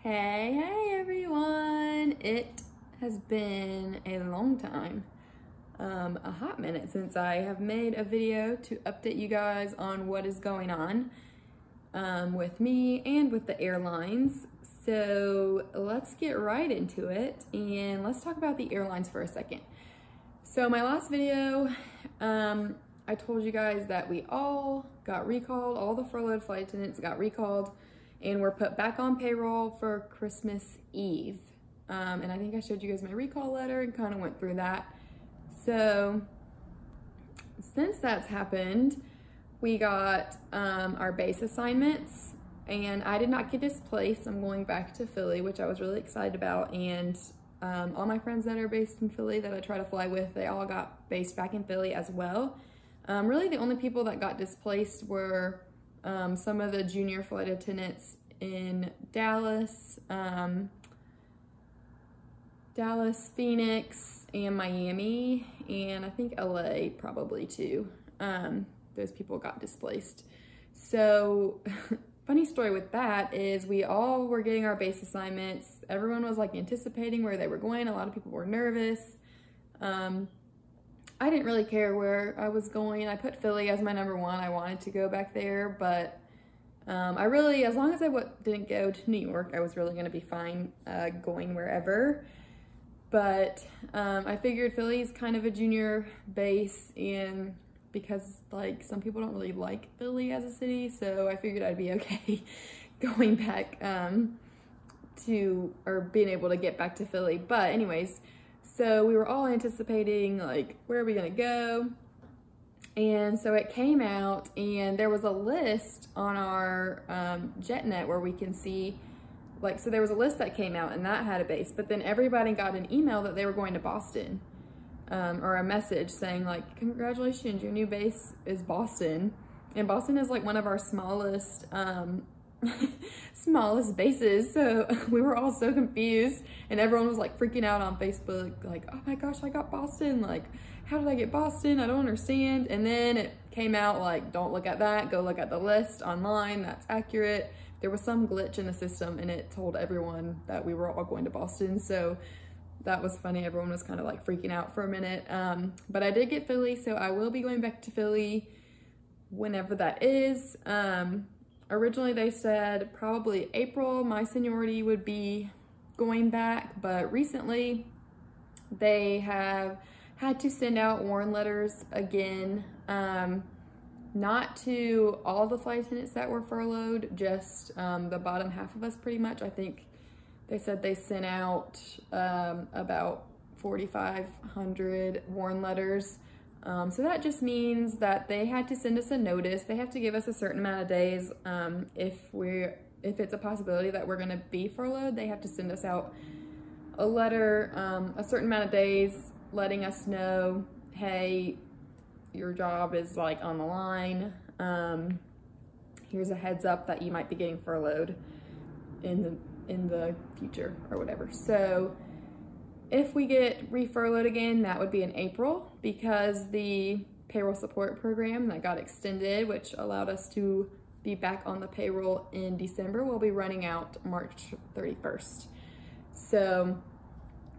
Hey everyone! It has been a long time, a hot minute since I have made a video to update you guys on what is going on with me and with the airlines. So let's get right into it and let's talk about the airlines for a second. So my last video, I told you guys that we all got recalled, all the furloughed flight attendants got recalled and were put back on payroll for Christmas Eve. And I think I showed you guys my recall letter and kind of went through that. So since that's happened, we got our base assignments and I did not get displaced. I'm going back to Philly, which I was really excited about. And all my friends that are based in Philly that I try to fly with, they all got based back in Philly as well. Really the only people that got displaced were some of the junior flight attendants in Dallas, Phoenix, and Miami, and I think LA probably too. Those people got displaced. So funny story with that is we all were getting our base assignments. Everyone was like anticipating where they were going. A lot of people were nervous. I didn't really care where I was going. I put Philly as my number one. I wanted to go back there, but I really, as long as I didn't go to New York, I was really gonna be fine going wherever. But I figured Philly's kind of a junior base, and because like some people don't really like Philly as a city, so I figured I'd be okay going back or being able to get back to Philly. But anyways, so we were all anticipating like, where are we gonna go? And so it came out and there was a list on our JetNet where we can see, like, so there was a list that came out and that had a base, but then everybody got an email that they were going to Boston, or a message saying like, congratulations, your new base is Boston. And Boston is like one of our smallest, smallest bases. So we were all so confused and everyone was like freaking out on Facebook, like, oh my gosh, I got Boston. Like, how did I get Boston? I don't understand. And then it came out like, don't look at that, go look at the list online, that's accurate. There was some glitch in the system and it told everyone that we were all going to Boston. So that was funny. Everyone was kind of like freaking out for a minute. But I did get Philly, so I will be going back to Philly whenever that is. Originally they said probably April my seniority would be going back, but recently they have had to send out warn letters again, not to all the flight attendants that were furloughed, just the bottom half of us pretty much. I think they said they sent out about 4,500 warn letters. So that just means that they had to send us a notice. They have to give us a certain amount of days. If it's a possibility that we're gonna be furloughed, they have to send us out a letter, a certain amount of days, letting us know, hey, your job is like on the line. Here's a heads up that you might be getting furloughed in the future or whatever. So if we get re-furloughed again, that would be in April, because the payroll support program that got extended, which allowed us to be back on the payroll in December, will be running out March 31st. So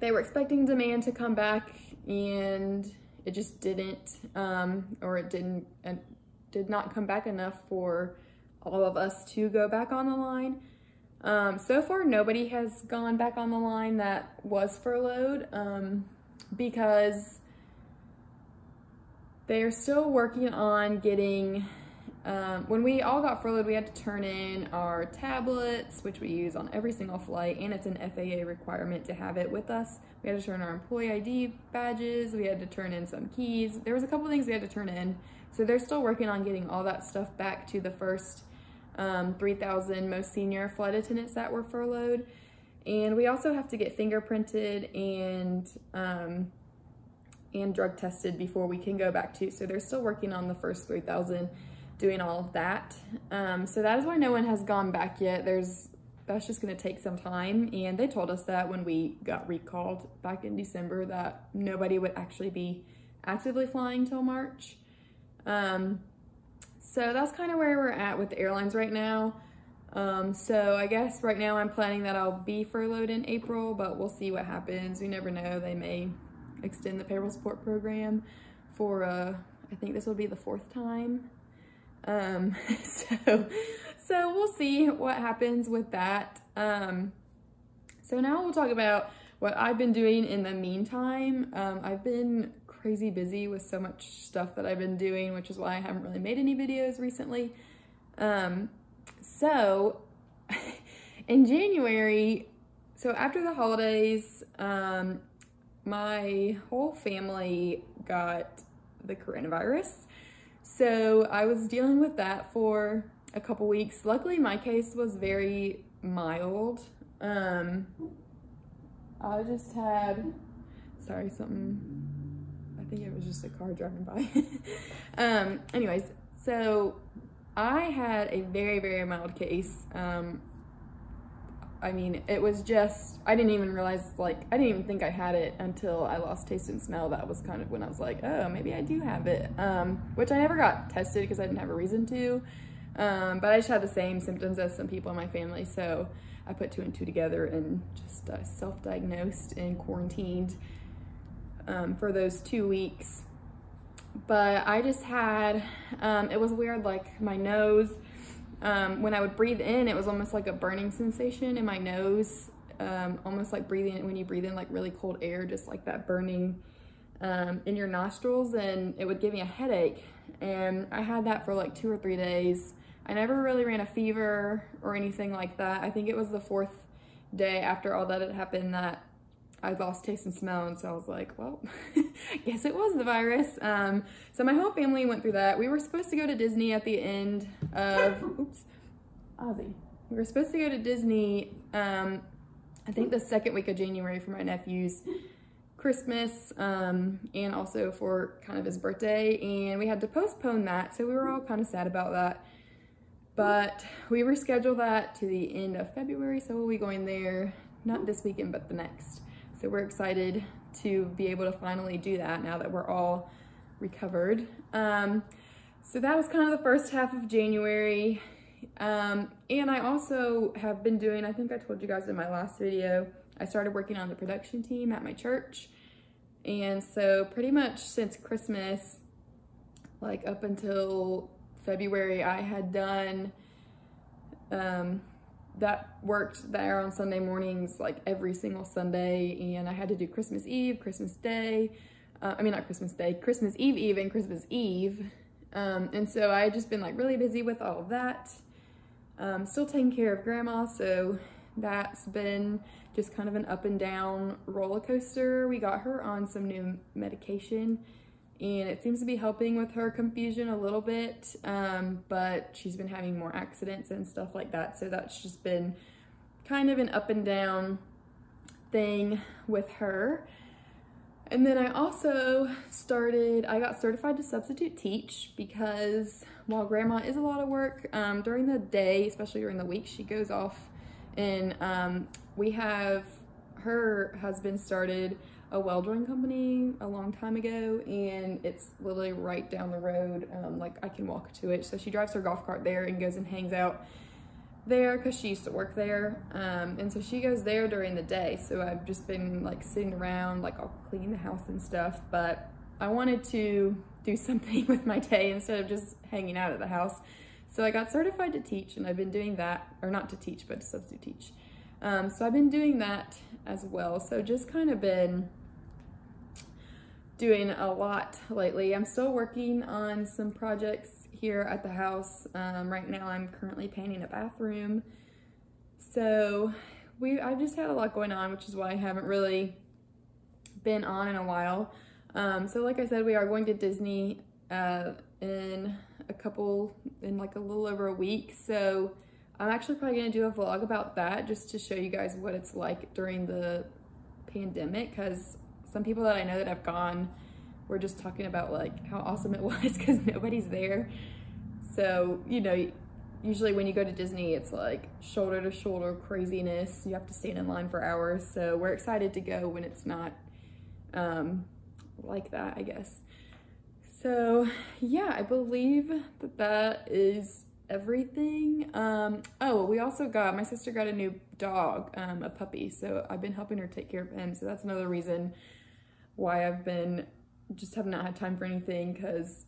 they were expecting demand to come back and it just didn't, or it did not come back enough for all of us to go back on the line. So far, nobody has gone back on the line that was furloughed, because they're still working on getting, when we all got furloughed, we had to turn in our tablets, which we use on every single flight, and it's an FAA requirement to have it with us. We had to turn our employee ID badges, we had to turn in some keys. There was a couple things we had to turn in. So they're still working on getting all that stuff back to the first 3,000 most senior flight attendants that were furloughed. And we also have to get fingerprinted and drug tested before we can go back to. So they're still working on the first 3,000, doing all of that. So that is why no one has gone back yet. That's just gonna take some time. And they told us that when we got recalled back in December, that nobody would actually be actively flying till March. So that's kind of where we're at with the airlines right now. So I guess right now I'm planning that I'll be furloughed in April, but we'll see what happens. We never know. They may extend the payroll support program for, I think this will be the 4th time. So we'll see what happens with that. So now we'll talk about what I've been doing in the meantime. I've been crazy busy with so much stuff that I've been doing, which is why I haven't really made any videos recently. So in January, so after the holidays, my whole family got the coronavirus. So I was dealing with that for a couple weeks. Luckily, my case was very mild. I just had, sorry, I think it was just a car driving by. Anyways, so I had a very, very mild case. I mean, it was just, I didn't even realize, like, I didn't even think I had it until I lost taste and smell. That was kind of when I was like, oh, maybe I do have it, which I never got tested because I didn't have a reason to, but I just had the same symptoms as some people in my family, so I put 2 and 2 together and just self-diagnosed and quarantined for those 2 weeks. But I just had, it was weird, like my nose, when I would breathe in, it was almost like a burning sensation in my nose, almost like breathing, when you breathe in like really cold air, just like that burning in your nostrils, and it would give me a headache. And I had that for like 2 or 3 days. I never really ran a fever or anything like that. I think it was the 4th day after all that had happened that I lost taste and smell, and so I was like, well, I guess it was the virus. So my whole family went through that. We were supposed to go to Disney at the end of, oops, Ozzy. We were supposed to go to Disney, I think the 2nd week of January for my nephew's Christmas, and also for kind of his birthday, and we had to postpone that, so we were all kind of sad about that. But we rescheduled that to the end of February, so we'll be going there, not this weekend, but the next. So we're excited to be able to finally do that now that we're all recovered. So that was kind of the first half of January. And I also have been doing, I think I told you guys in my last video, I started working on the production team at my church. And so pretty much since Christmas, like up until February, I had done, worked there on Sunday mornings, like every single Sunday, and I had to do Christmas Eve, Christmas Day, not Christmas Day, Christmas Eve and Christmas Eve, and so I had just been like really busy with all of that, still taking care of grandma, so that's been just kind of an up and down roller coaster. We got her on some new medication, and it seems to be helping with her confusion a little bit, but she's been having more accidents and stuff like that, so that's just been kind of an up and down thing with her. And then I also I got certified to substitute teach, because while grandma is a lot of work, during the day, especially during the week, she goes off, and her husband started a welding company a long time ago, and it's literally right down the road. Like I can walk to it. So she drives her golf cart there and goes and hangs out there because she used to work there. And so she goes there during the day. So I've just been like sitting around, like I'll clean the house and stuff, but I wanted to do something with my day instead of just hanging out at the house. So I got certified to teach, and I've been doing that, or not to teach, but to substitute teach. So I've been doing that as well. So just kind of been doing a lot lately. I'm still working on some projects here at the house. Right now I'm currently painting a bathroom. So I've just had a lot going on, which is why I haven't really been on in a while. So like I said, we are going to Disney in like a little over a week. So I'm actually probably gonna do a vlog about that, just to show you guys what it's like during the pandemic, because some people that I know that have gone were just talking about like how awesome it was because nobody's there. So, you know, usually when you go to Disney, it's like shoulder to shoulder craziness. You have to stand in line for hours. So we're excited to go when it's not like that, I guess. So yeah, I believe that is everything. Oh, we also got, my sister got a new dog, a puppy, so I've been helping her take care of him, so that's another reason why I've been, just have not had time for anything, because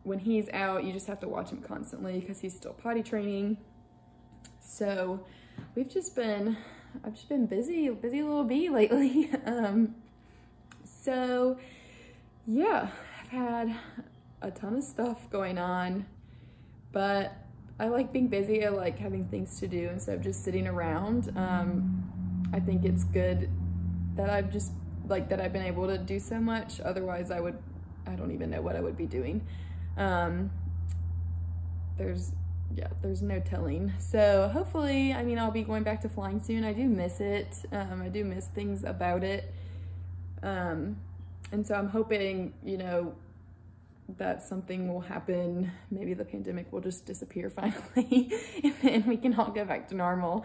when he's out, you just have to watch him constantly because he's still potty training. So I've just been busy little bee lately. So yeah, I've had a ton of stuff going on, but I like being busy. I like having things to do instead of just sitting around. I think it's good that I've been able to do so much. Otherwise I don't even know what I would be doing. There's no telling. So hopefully, I mean, I'll be going back to flying soon. I do miss it. I do miss things about it. And so I'm hoping, you know, that something will happen. Maybe the pandemic will just disappear finally and we can all go back to normal.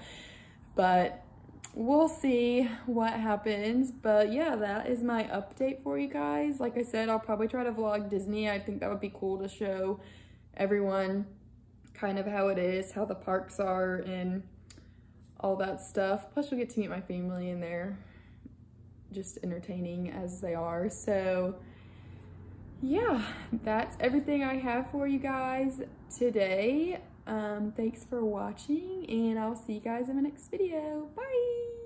But we'll see what happens. But yeah, that is my update for you guys. Like I said, I'll probably try to vlog Disney. I think that would be cool to show everyone kind of how it is, how the parks are and all that stuff. Plus you'll get to meet my family and they're just entertaining as they are. So yeah, that's everything I have for you guys today. Thanks for watching and I'll see you guys in my next video. Bye!